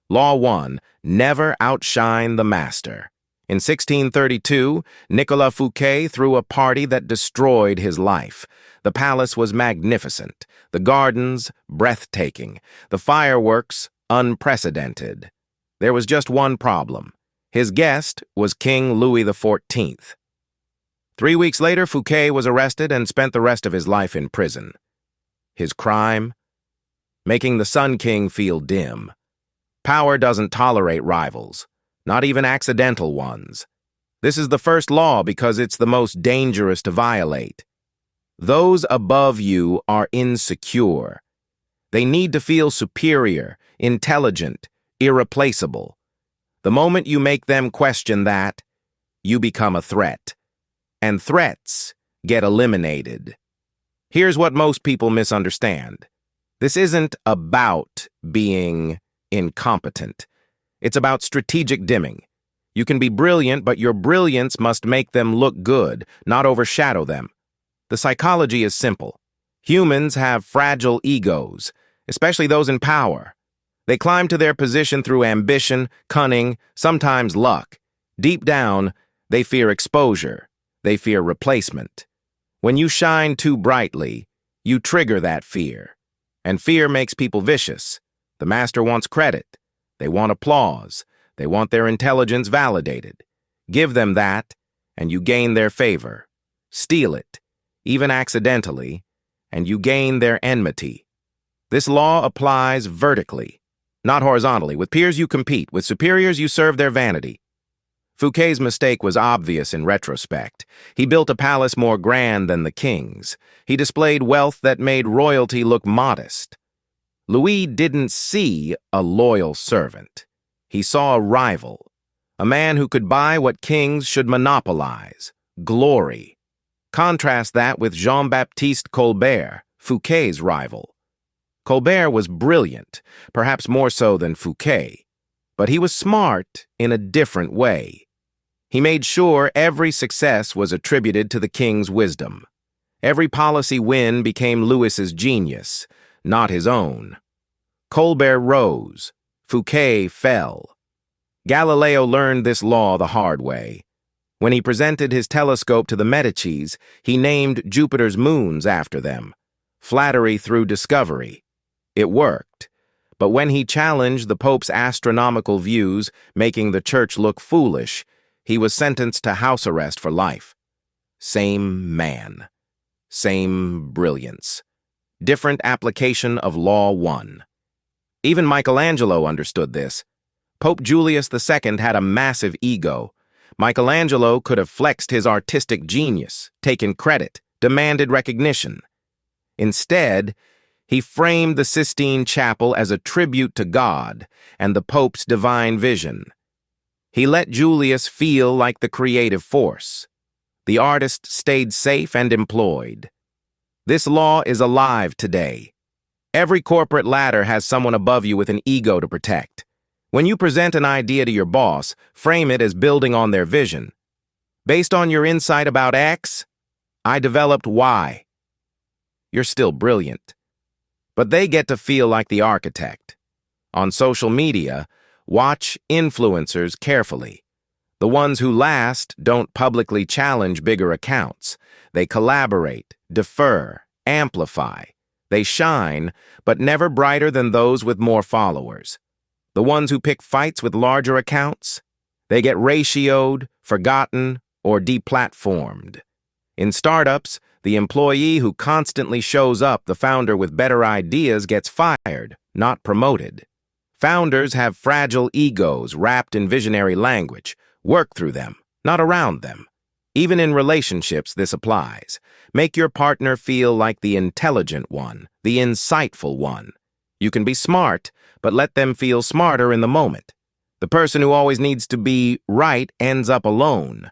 Law 1. Never outshine the master. In 1632, Nicolas Fouquet threw a party that destroyed his life. The palace was magnificent, the gardens breathtaking, the fireworks unprecedented. There was just one problem. His guest was King Louis XIV. 3 weeks later, Fouquet was arrested and spent the rest of his life in prison. His crime? Making the Sun King feel dim. Power doesn't tolerate rivals, not even accidental ones. This is the first law because it's the most dangerous to violate. Those above you are insecure. They need to feel superior, intelligent, irreplaceable. The moment you make them question that, you become a threat. And threats get eliminated. Here's what most people misunderstand. This isn't about being incompetent. It's about strategic dimming. You can be brilliant, but your brilliance must make them look good, not overshadow them. The psychology is simple. Humans have fragile egos, especially those in power. They climb to their position through ambition, cunning, sometimes luck. Deep down, they fear exposure. They fear replacement. When you shine too brightly, you trigger that fear. And fear makes people vicious. The master wants credit. They want applause. They want their intelligence validated. Give them that, and you gain their favor. Steal it, even accidentally, and you gain their enmity. This law applies vertically, not horizontally. With peers you compete. With superiors you serve their vanity. Fouquet's mistake was obvious in retrospect. He built a palace more grand than the king's. He displayed wealth that made royalty look modest. Louis didn't see a loyal servant. He saw a rival, a man who could buy what kings should monopolize, glory. Contrast that with Jean-Baptiste Colbert, Fouquet's rival. Colbert was brilliant, perhaps more so than Fouquet, but he was smart in a different way. He made sure every success was attributed to the king's wisdom. Every policy win became Louis's genius, not his own. Colbert rose, Fouquet fell. Galileo learned this law the hard way. When he presented his telescope to the Medicis, he named Jupiter's moons after them. Flattery through discovery. It worked. But when he challenged the Pope's astronomical views, making the church look foolish, he was sentenced to house arrest for life. Same man. Same brilliance. Different application of Law 1. Even Michelangelo understood this. Pope Julius II had a massive ego. Michelangelo could have flexed his artistic genius, taken credit, demanded recognition. Instead, he framed the Sistine Chapel as a tribute to God and the Pope's divine vision. He let Julius feel like the creative force. The artist stayed safe and employed. This law is alive today. Every corporate ladder has someone above you with an ego to protect. When you present an idea to your boss, frame it as building on their vision. Based on your insight about X, I developed Y. You're still brilliant. But they get to feel like the architect. On social media, watch influencers carefully. The ones who last don't publicly challenge bigger accounts. They collaborate, defer, amplify. They shine, but never brighter than those with more followers. The ones who pick fights with larger accounts, they get ratioed, forgotten, or deplatformed. In startups, the employee who constantly shows up, the founder with better ideas, gets fired, not promoted. Founders have fragile egos wrapped in visionary language. Work through them, not around them. Even in relationships, this applies. Make your partner feel like the intelligent one, the insightful one. You can be smart, but let them feel smarter in the moment. The person who always needs to be right ends up alone.